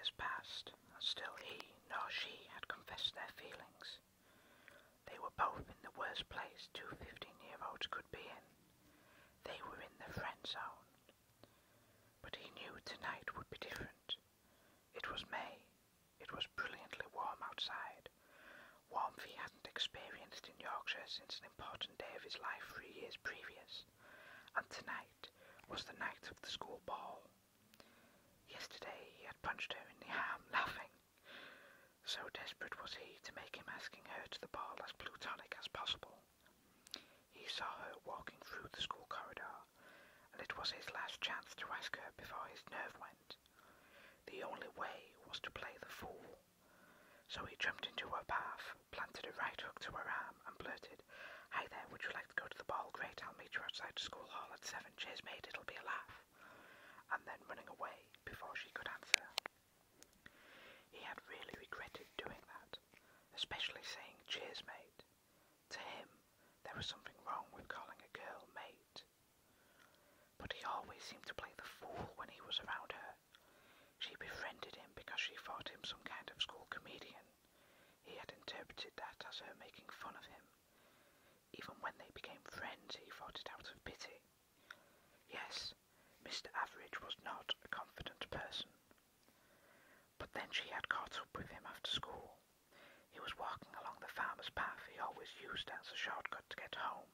years passed, and still he nor she had confessed their feelings. They were both in the worst place two 15-year-olds could be in. They were in the friend zone. But he knew tonight would be different. It was May. It was brilliantly warm outside. Warmth he hadn't experienced in Yorkshire since an important day of his life 3 years previous. And tonight was the night of the school ball. Yesterday he had punched her in the arm, laughing. So desperate was he to make him asking her to the ball as plutonic as possible. He saw her walking through the school corridor, and it was his last chance to ask her before his nerve went. The only way was to play the fool. So he jumped into her path, planted a right hook to her arm, and blurted, "Hi there, would you like to go to the ball? Great, I'll meet you outside the school hall at 7. Cheers, mate, it'll be a laugh." And then running away before she could answer. He had really regretted doing that, especially saying "cheers, mate." To him, there was something wrong with calling a girl mate. But he always seemed to play the fool when he was around her. She befriended him because she thought him some kind of school comedian. He had interpreted that as her making fun of him. Even when they became friends, he thought it out of pity. Yes, Mr. Average was not a confident person. But then she had caught up with him after school. He was walking along the farmer's path he always used as a shortcut to get home.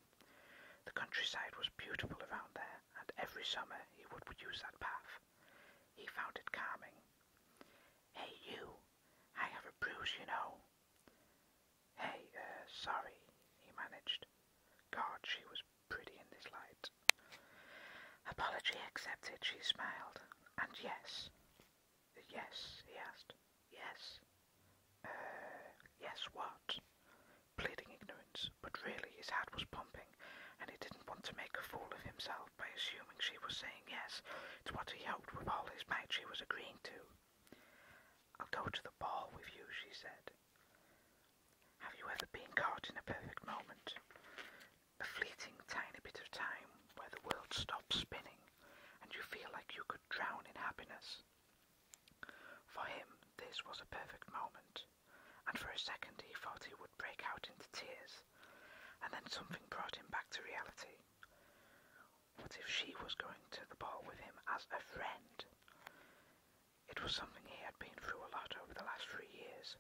The countryside was beautiful around there, and every summer he would use that path. He found it calming. "Hey, you, I have a bruise, you know." "Hey, sorry," he managed. God, she was pretty in this light. "Apology accepted," she smiled. "And yes." "Yes," he asked. "Yes." Yes what?" Pleading ignorance, but really his heart was pumping, and he didn't want to make a fool of himself by assuming she was saying yes to what he hoped with all his might she was agreeing to. "I'll go to the ball with you," she said. Have you ever been caught in a perfect moment? A fleeting tiny bit of time where the world stops spinning and you feel like you could drown in happiness. For him, this was a perfect moment, and for a second he thought he would break out into tears, and then something brought him back to reality. What if she was going to the ball with him as a friend? It was something he had been through a lot over the last 3 years.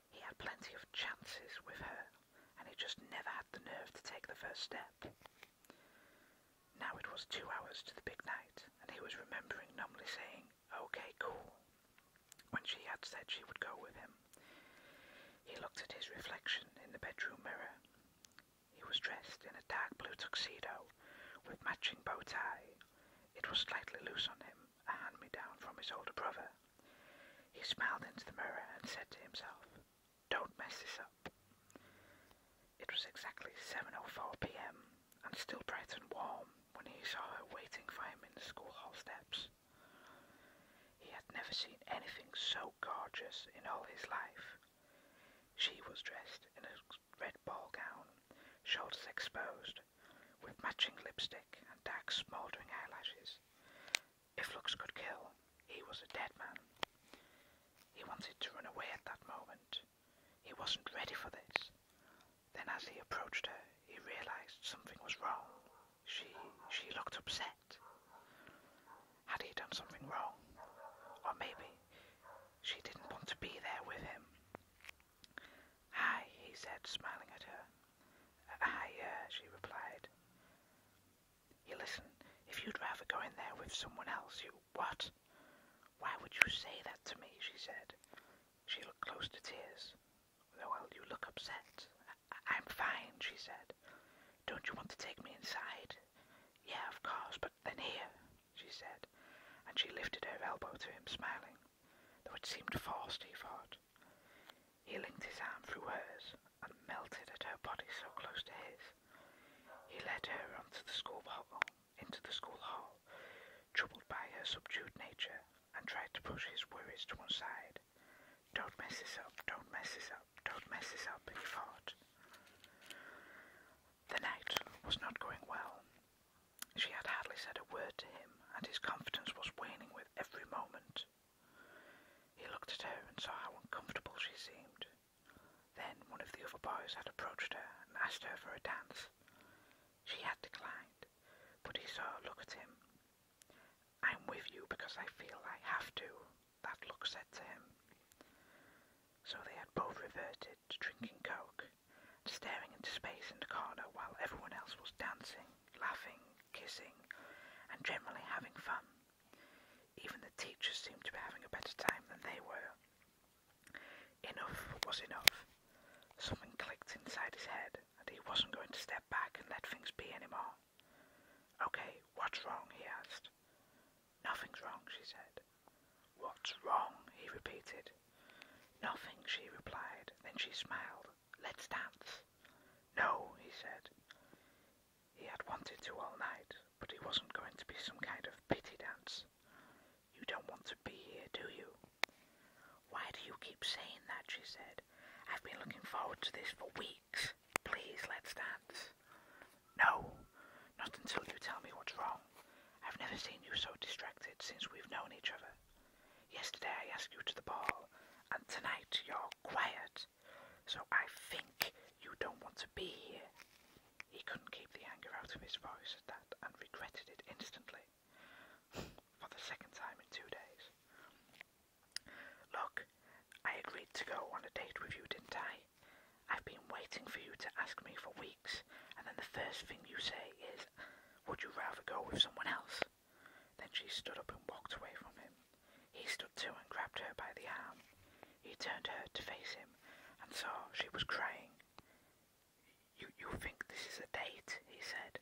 He had plenty of chances with her, and he just never had the nerve to take the first step. Now it was 2 hours to the big night, and he was remembering numbly saying, "Okay, cool," when she had said she would go with him. He looked at his reflection in the bedroom mirror. He was dressed in a dark blue tuxedo with matching bow tie. It was slightly loose on him, a hand-me-down from his older brother. He smiled into the mirror and said to himself, "Don't mess this up." It was exactly 7:04 p.m. and still bright and warm when he saw her waiting for him in the school hall steps. He had never seen anything so gorgeous in all his life. She was dressed in a red ball gown, shoulders exposed, with matching lipstick and dark smouldering eyelashes. If looks could kill, he was a dead man. He wanted to run away at that moment. He wasn't ready for this. Then as he approached her, he realized something was wrong. She looked upset. Had he done something wrong? Or maybe she didn't want to be there with him. "Hi," he said, smiling at her. "Hi," she replied. "Listen, if you'd rather go in there with someone else, you..." "What? Why would you say that to me?" she said. She looked close to tears. "Well, you look upset." "I'm fine," she said. "Don't you want to take me inside?" "Yeah, of course, but then here," she said, and she lifted her elbow to him, smiling, though it seemed forced, he thought. He linked his arm through hers and melted at her body so close to his. He led her into the school hall, troubled by her subdued nature, and tried to push his worries to one side. "Don't mess this up, don't mess this up, don't mess this up," he thought. The night was not going well. She had hardly said a word to him, and his confidence was waning with every moment. boys had approached her and asked her for a dance. She had declined, but he saw a look at him. "I'm with you because I feel I have to," that look said to him. So they had both reverted to drinking Coke and staring into space in the corner while everyone else was dancing, laughing, kissing, and generally having fun. Even the teachers seemed to be having a better time than they were. Enough was enough. Something clicked inside his head, and he wasn't going to step back and let things be anymore. "Okay, what's wrong?" he asked. "Nothing's wrong," she said. "What's wrong?" he repeated. "Nothing," she replied. Then she smiled. "Let's dance." "No," he said. He had wanted to all night, but it wasn't going to be some kind of pity dance. "You don't want to be here, do you?" "Why do you keep saying that?" she said. "I've been looking forward to this for weeks. Please, let's dance." "No, not until you tell me what's wrong. I've never seen you so distracted since we've known each other. Yesterday I asked you to the ball, and tonight you're quiet. So I think you don't want to be here." He couldn't keep the anger out of his voice at that and regretted it instantly. For the second time in 2 days. "Look, I agreed to go on a date with you, didn't I? I've been waiting for you to ask me for weeks, and then the first thing you say is, 'Would you rather go with someone else?'" Then she stood up and walked away from him. He stood too and grabbed her by the arm. He turned her to face him and saw she was crying. You think this is a date?" he said.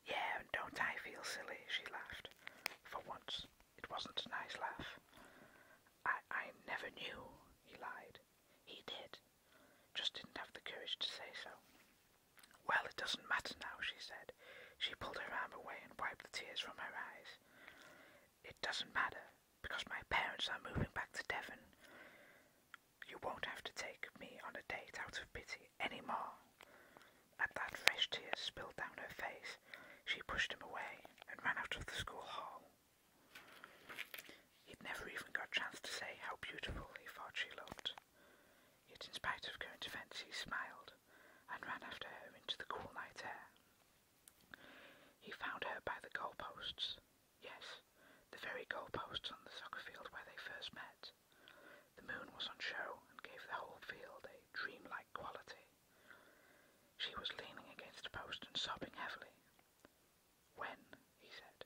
"Yeah, and don't I feel silly?" she laughed. For once, it wasn't a nice laugh. I never knew," he lied. He did, just didn't have the courage to say so. "Well, it doesn't matter now," she said. She pulled her arm away and wiped the tears from her eyes. "It doesn't matter, because my parents are moving back to Devon. You won't have to take me on a date out of pity anymore." At that, fresh tears spilled down her face. She pushed him away and ran out of the school hall. He'd never even got a chance to say how beautiful he thought she looked. Yet in spite of current events, he smiled and ran after her into the cool night air. He found her by the goalposts. Yes, the very goalposts on the soccer field where they first met. The moon was on show and gave the whole field a dreamlike quality. She was leaning against a post and sobbing heavily. "When?" he said.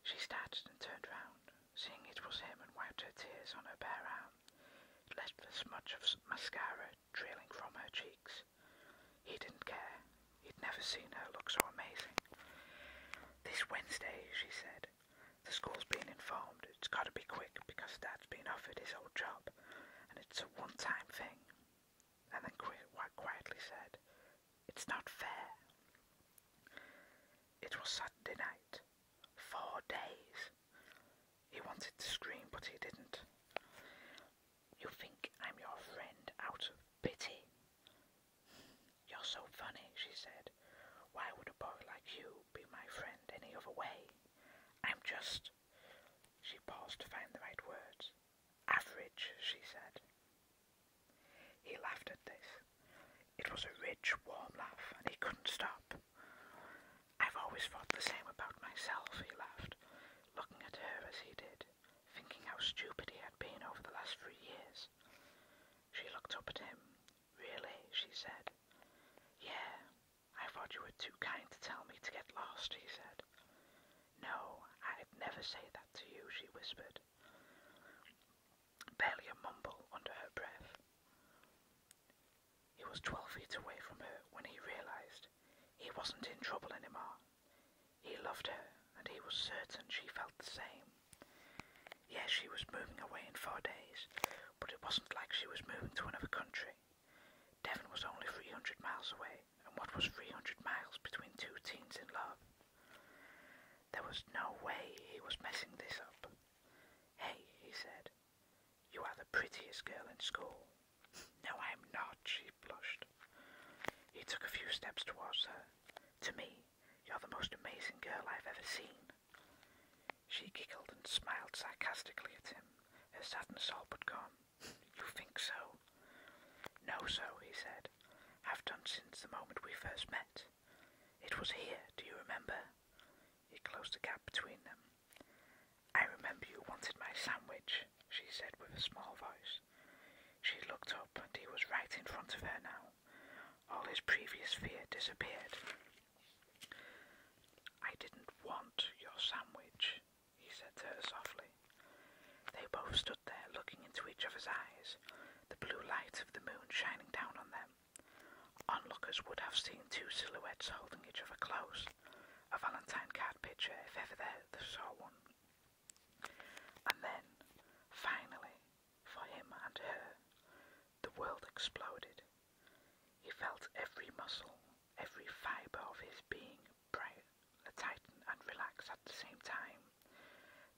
She started and turned round, seeing it was him, and wiped her tears on her bare arm. It left a smudge of mascara trailing from her cheeks. He didn't care. He'd never seen her look so amazing. "This Wednesday," she said. "The school's been informed. It's got to be quick because Dad's been offered his old job, and it's a one-time thing." And then quietly said, "It's not fair." It was Saturday night. 4 days. He wanted to scream, but he didn't. "You think I'm your friend out of pity?" "You're so funny," she said. "Why would a boy like you be my friend any other way? I'm just..." She paused to find the right words. "Average," she said. He laughed at this. It was a rich, warm laugh, and he couldn't stop. "I've always thought the same about myself," he laughed, looking at her as he did, thinking how stupid he had been over the last 3 years. She looked up at him. "Really?" she said. "Yeah, I thought you were too kind to tell me to get lost," he said. "No, I'd never say that to you," she whispered, barely a mumble under her breath. He was 12 feet away from her when he realized he wasn't in trouble anymore. He loved her, and he was certain she felt the same. Yes, she was moving away in 4 days, but it wasn't like she was moving to another country. Devon was only 300 miles away, and what was 300 miles between two teens in love? There was no way he was messing this up. "Hey," he said, "you are the prettiest girl in school." "No, I'm not," she blushed. He took a few steps towards her. "To me, you're the most amazing girl I've ever seen." She giggled and smiled sarcastically at him, her sadness all but gone. "You think so?" "No, know so, he said. Have done since the moment we first met. It was here, do you remember? He closed the gap between them. I remember you wanted my sandwich, she said with a small voice. She looked up, and he was right in front of her now. All his previous fear disappeared. I didn't want your sandwich, he said to her softly. They both stood there looking into each other's eyes, the blue light of the moon shining down on them. Onlookers would have seen two silhouettes holding each other close, a Valentine card picture if ever they saw one. And then, finally, for him and her, the world exploded. He felt every muscle, every fibre of his being tighten and relax at the same time,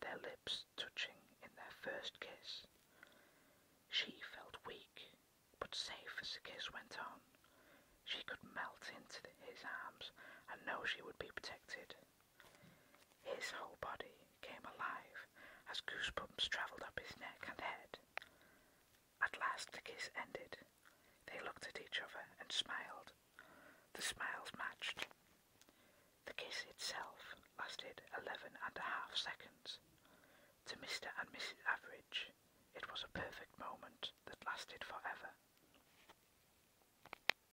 their lips touching in their first kiss. She felt weak, but safe as the kiss went on. She could melt into his arms and know she would be protected. His whole body came alive as goosebumps travelled up his neck and head. At last the kiss ended. They looked at each other and smiled. The smiles matched. The kiss itself lasted 11.5 seconds. To Mr. and Mrs. Average, it was a perfect moment that lasted forever.